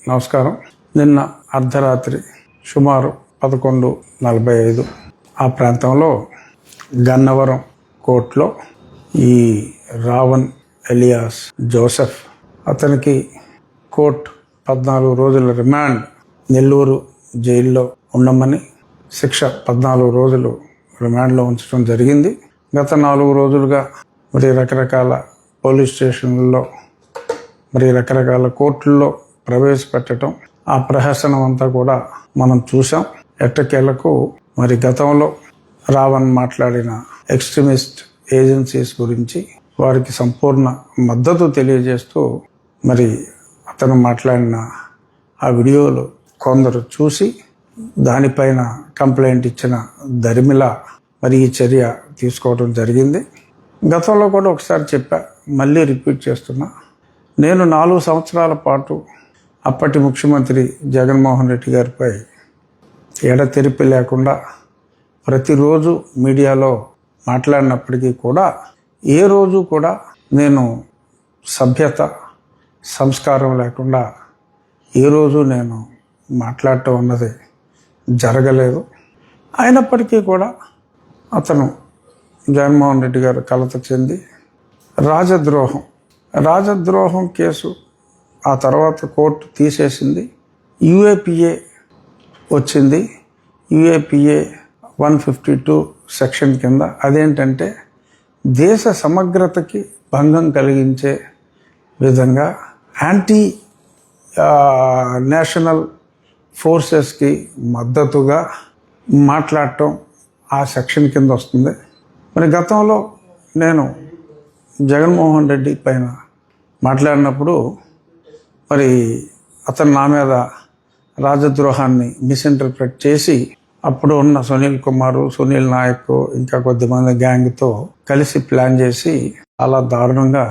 నమస్కారం. నిన్న అర్ధరాత్రి సుమారు 11:45 ఆ ప్రాంతంలో గన్నవరం కోర్టులో ఈ రావణ్ ఎలియాస్ జోసెఫ్ అతనికి కోర్టు 14 రోజుల రిమాండ్ నెల్లూరు జైల్లో ఉండమని శిక్ష 14 రోజులు రిమాండ్లో ఉంచడం జరిగింది. గత 4 రోజులుగా రకరకాల పోలీస్ స్టేషన్లలో రకరకాల కోర్టుల్లో ప్రవేశపెట్టడం, ఆ ప్రహసనం అంతా కూడా మనం చూసాం. ఎట్టకేలకు గతంలో రావణ్ మాట్లాడిన ఎక్స్ట్రీమిస్ట్ ఏజెన్సీస్ గురించి వారికి సంపూర్ణ మద్దతు తెలియజేస్తూ అతను మాట్లాడిన ఆ వీడియోలు కొందరు చూసి దానిపైన కంప్లైంట్ ఇచ్చిన దరిమిలా ఈ చర్య తీసుకోవడం జరిగింది. గతంలో కూడా ఒకసారి చెప్పా, మళ్ళీ రిపీట్ చేస్తున్నా. నేను 4 సంవత్సరాల పాటు అప్పటి ముఖ్యమంత్రి జగన్మోహన్ రెడ్డి గారిపై ఎడతెరిపి లేకుండా ప్రతిరోజు మీడియాలో మాట్లాడినప్పటికీ కూడా ఏ రోజు కూడా నేను సభ్యత సంస్కారం లేకుండా ఏ రోజు నేను మాట్లాడటం అన్నది జరగలేదు. అయినప్పటికీ కూడా అతను జగన్మోహన్ రెడ్డి గారు కలత చెంది రాజద్రోహం కేసు ఆ తర్వాత కోర్టు తీసేసింది. యూఏపీఏ వచ్చింది. యూఏపీఏ 152 సెక్షన్ కింద అదేంటంటే దేశ సమగ్రతకి భంగం కలిగించే విధంగా యాంటీ నేషనల్ ఫోర్సెస్కి మద్దతుగా మాట్లాడటం ఆ సెక్షన్ కింద వస్తుంది. గతంలో నేను జగన్మోహన్ రెడ్డి పైన మాట్లాడినప్పుడు అతను నా మీద రాజద్రోహాన్ని మిస్ఇంటర్ప్రెట్ చేసి అప్పుడు ఉన్న సునీల్ కుమారు, సునీల్ నాయక్ ఇంకా కొద్దిమంది గ్యాంగ్తో కలిసి ప్లాన్ చేసి అలా దారుణంగా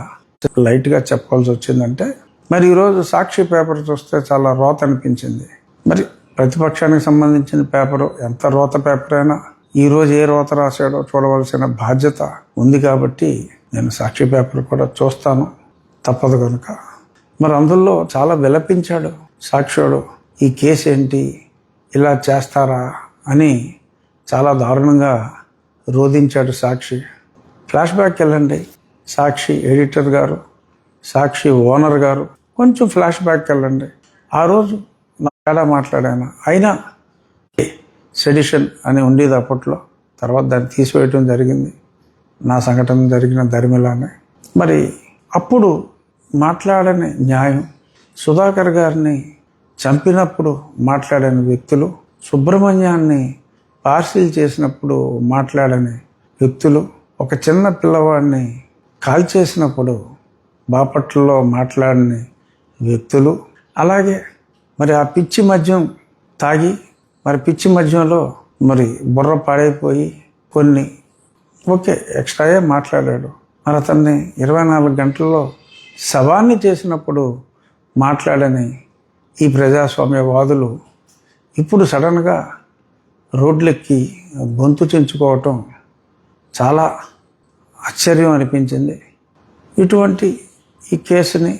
లైట్గా చెప్పాల్సి వచ్చిందంటే ఈరోజు సాక్షి పేపర్ చూస్తే చాలా రోత అనిపించింది. ప్రతిపక్షానికి సంబంధించిన పేపరు ఎంత రోత పేపర్ అయినా ఈరోజు ఏ రోత రాశాడో చూడవలసిన బాధ్యత ఉంది కాబట్టి నేను సాక్షి పేపర్ కూడా చూస్తాను, తప్పదు కనుక. అందులో చాలా విలపించాడు సాక్షివాడు. ఈ కేసు ఏంటి, ఇలా చేస్తారా అని చాలా దారుణంగా రోధించాడు సాక్షి. ఫ్లాష్ బ్యాక్ వెళ్ళండి, సాక్షి ఎడిటర్ గారు, సాక్షి ఓనర్ గారు, కొంచెం ఫ్లాష్ బ్యాక్ వెళ్ళండి. ఆ రోజు నా మాట్లాడాను. అయినా సెడిషన్ అని ఉండేది అప్పట్లో, తర్వాత దాన్ని తీసివేయటం జరిగింది. నా సంఘటన జరిగిన దరిమిలానే అప్పుడు మాట్లాడని న్యాయం, సుధాకర్ గారిని చంపినప్పుడు మాట్లాడని వ్యక్తులు, సుబ్రహ్మణ్యాన్ని పార్సిల్ చేసినప్పుడు మాట్లాడని వ్యక్తులు, ఒక చిన్న పిల్లవాడిని కాల్చేసినప్పుడు బాపట్లలో మాట్లాడని వ్యక్తులు, అలాగే ఆ పిచ్చి మద్యం తాగి పిచ్చి మద్యంలో బుర్ర పాడైపోయి కొన్ని ఎక్స్ట్రాయే మాట్లాడాడు. అతన్ని 24 గంటల్లో శవాన్ని చేసినప్పుడు మాట్లాడని ఈ ప్రజాస్వామ్యవాదులు ఇప్పుడు సడన్గా రోడ్లెక్కి గొంతు చించుకోవటం చాలా ఆశ్చర్యం అనిపించింది. ఇటువంటి ఈ కేసుని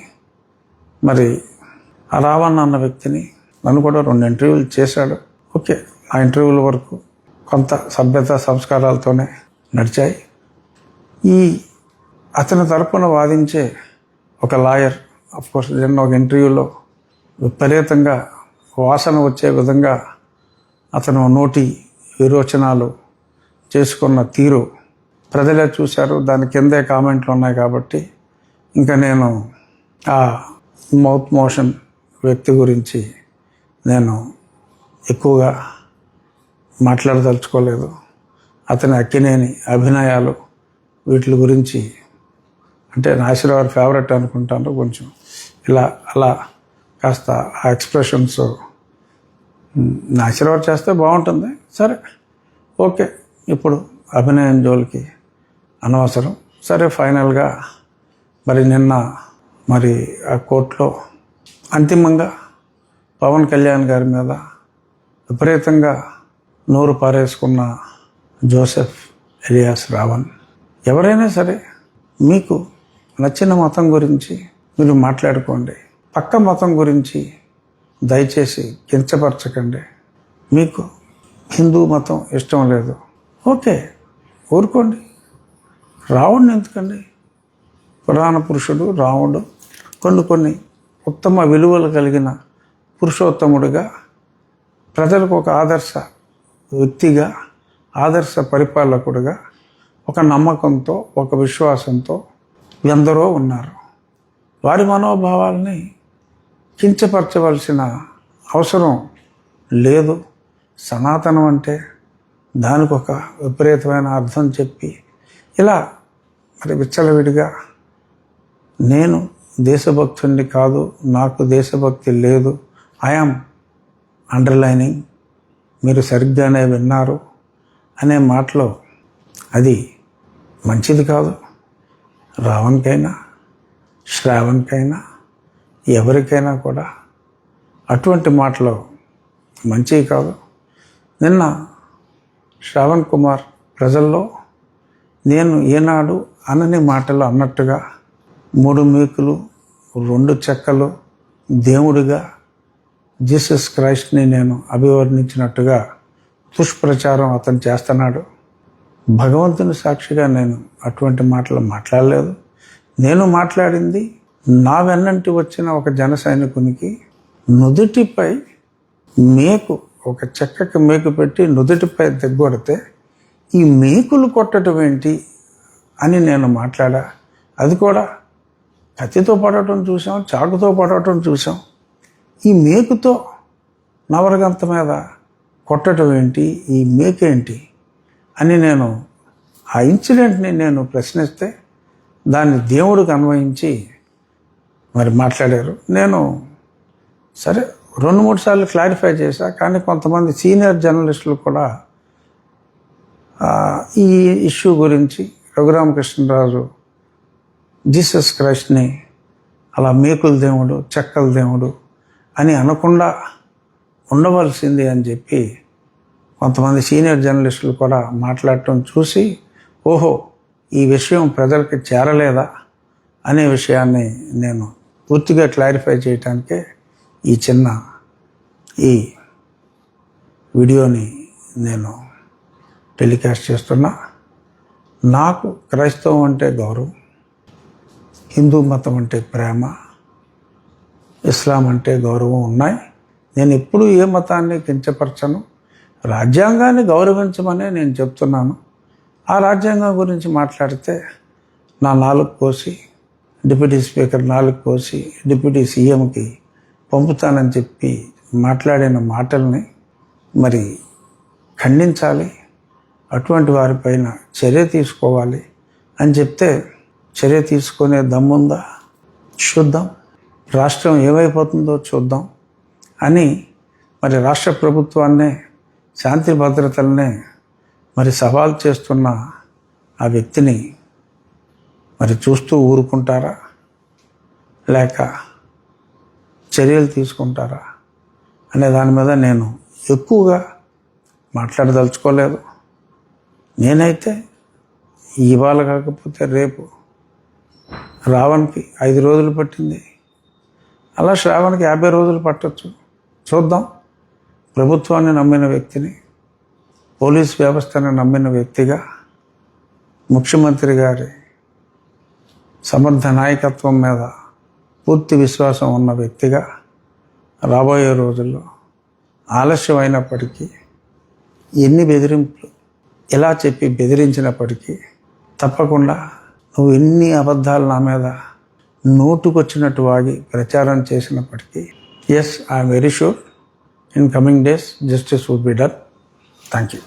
రావణ్ అన్న వ్యక్తిని నన్ను కూడా 2 ఇంటర్వ్యూలు చేశాడు. ఆ ఇంటర్వ్యూల వరకు కొంత సభ్యత సంస్కారాలతోనే నడిచాయి. అతని తరపున వాదించే ఒక లాయర్ అఫ్కోర్స్ నిన్న ఒక ఇంటర్వ్యూలో విపరీతంగా వాసన వచ్చే విధంగా అతను నోటి విరోచనాలు చేసుకున్న తీరు ప్రజలే చూశారు. దాని కిందే కామెంట్లు ఉన్నాయి కాబట్టి ఇంకా నేను ఆ మౌత్ మోషన్ వ్యక్తి గురించి నేను ఎక్కువగా మాట్లాడదలుచుకోలేదు. అతని అక్కినేని అభినయాలు వీటి గురించి అంటే నాసిరవారి ఫేవరెట్ అనుకుంటాను. కొంచెం ఇలా అలా కాస్త ఆ ఎక్స్ప్రెషన్స్ నాసిరవారి చేస్తే బాగుంటుంది. సరే ఇప్పుడు అభినయం జోలికి అనవసరం. సరే ఫైనల్గా నిన్న ఆ కోర్టులో అంతిమంగా పవన్ కళ్యాణ్ గారి మీద విపరీతంగా నోరు పారేసుకున్న జోసెఫ్ ఎలియాస్ రావణ్, ఎవరైనా సరే మీకు నచ్చిన మతం గురించి మీరు మాట్లాడుకోండి, పక్క మతం గురించి దయచేసి కించపరచకండి. మీకు హిందూ మతం ఇష్టం లేదు, ఓకే, ఊరుకోండి. రావణ్ణి ఎందుకండి? పురాణ పురుషుడు రాముడు కొన్ని ఉత్తమ విలువలు కలిగిన పురుషోత్తముడిగా, ప్రజలకు ఒక ఆదర్శ వ్యక్తిగా, ఆదర్శ పరిపాలకుడిగా, ఒక నమ్మకంతో, ఒక విశ్వాసంతో ఎందరో ఉన్నారు. వారి మనోభావాల్ని కించపరచవలసిన అవసరం లేదు. సనాతనం అంటే దానికి ఒక విపరీతమైన అర్థం చెప్పి ఇలా మరి విచ్చలవిడిగా నేను దేశభక్తుడిని కాదు, నాకు దేశభక్తి లేదు, ఐఆమ్ అండర్లైనింగ్, మీరు సరిగ్గానే విన్నారు అనే మాటలో అది మంచిది కాదు. రావణ్కైనా శ్రావణ్కైనా ఎవరికైనా కూడా అటువంటి మాటలు మంచివి కాదు. నిన్న శ్రావణ్ కుమార్ ప్రజల్లో నేను ఏనాడు అనని మాటలు అన్నట్టుగా 3 మేకులు 2 చెక్కలు దేవుడిగా జీసస్ క్రైస్ట్ని నేను అభివర్ణించినట్టుగా దుష్ప్రచారం అతను చేస్తున్నాడు. భగవంతుని సాక్షిగా నేను అటువంటి మాటలు మాట్లాడలేదు. నేను మాట్లాడింది నా వెన్నంటి వచ్చిన ఒక జన సైనికునికి నుదుటిపై మేకు, ఒక చెక్కకి మేకు పెట్టి నుదుటిపై దగ్గొడితే ఈ మేకులు కొట్టడం ఏంటి అని నేను మాట్లాడా. అది కూడా కత్తితో పడటం చూసాం, చాకుతో పడటం చూసాం. ఈ మేకుతో నవరగంత మీద కొట్టడం ఏంటి, ఈ మేకేంటి అని నేను ఆ ఇన్సిడెంట్ని నేను ప్రశ్నిస్తే దాన్ని దేవుడికి అన్వయించి మరి మాట్లాడారు. నేను సరే 2-3 సార్లు క్లారిఫై చేశా. కానీ కొంతమంది సీనియర్ జర్నలిస్టులు కూడా ఈ ఇష్యూ గురించి రఘురామకృష్ణరాజు జీసస్ క్రైస్ట్ని అలా మేకుల దేవుడు, చెక్కల దేవుడు అని అనకుండా ఉండవలసింది అని చెప్పి కొంతమంది సీనియర్ జర్నలిస్టులు కూడా మాట్లాడటం చూసి, ఓహో, ఈ విషయం ప్రజలకి చేరలేదా అనే విషయాన్ని నేను పూర్తిగా క్లారిఫై చేయటానికే ఈ చిన్న వీడియోని నేను టెలికాస్ట్ చేస్తున్నా. నాకు క్రైస్తవం అంటే గౌరవం, హిందూ మతం అంటే ప్రేమ, ఇస్లాం అంటే గౌరవం ఉన్నాయి. నేను ఎప్పుడూ ఏ మతాన్ని కించపరచను. రాజ్యాంగాన్ని గౌరవించమనే నేను చెప్తున్నాను. ఆ రాజ్యాంగం గురించి మాట్లాడితే నా నాలుగు కోసి, డిప్యూటీ స్పీకర్ నాలుగు కోసి డిప్యూటీ సీఎంకి పంపుతానని చెప్పి మాట్లాడిన మాటల్ని మరి ఖండించాలి, అటువంటి వారిపైన చర్య తీసుకోవాలి అని చెప్తే చర్య తీసుకునే దమ్ముందా చూద్దాం, రాష్ట్రం ఏమైపోతుందో చూద్దాం అని మరి రాష్ట్ర ప్రభుత్వాన్నే, శాంతి భద్రతలనే మరి సవాల్ చేస్తున్న ఆ వ్యక్తిని మరి చూస్తూ ఊరుకుంటారా లేక చర్యలు తీసుకుంటారా అనే దాని మీద నేను ఎక్కువగా మాట్లాడదలుచుకోలేదు. నేనైతే ఇవాళ కాకపోతే రేపు రావణ్కి 5 రోజులు పట్టింది, అలా శ్రావణ్కి 50 రోజులు పట్టవచ్చు. చూద్దాం. ప్రభుత్వాన్ని నమ్మిన వ్యక్తిని, పోలీస్ వ్యవస్థను నమ్మిన వ్యక్తిగా, ముఖ్యమంత్రి గారి సమర్థ నాయకత్వం మీద పూర్తి విశ్వాసం ఉన్న వ్యక్తిగా రాబోయే రోజుల్లో ఆలస్యం అయినప్పటికీ, ఎన్ని బెదిరింపులు ఇలా చెప్పి బెదిరించినప్పటికీ తప్పకుండా, నువ్వు ఎన్ని అబద్ధాలు నా మీద నోటుకొచ్చినట్టు వాగి ప్రచారం చేసినప్పటికీ, yes, I'm very sure in coming days justice would be done. Thank you.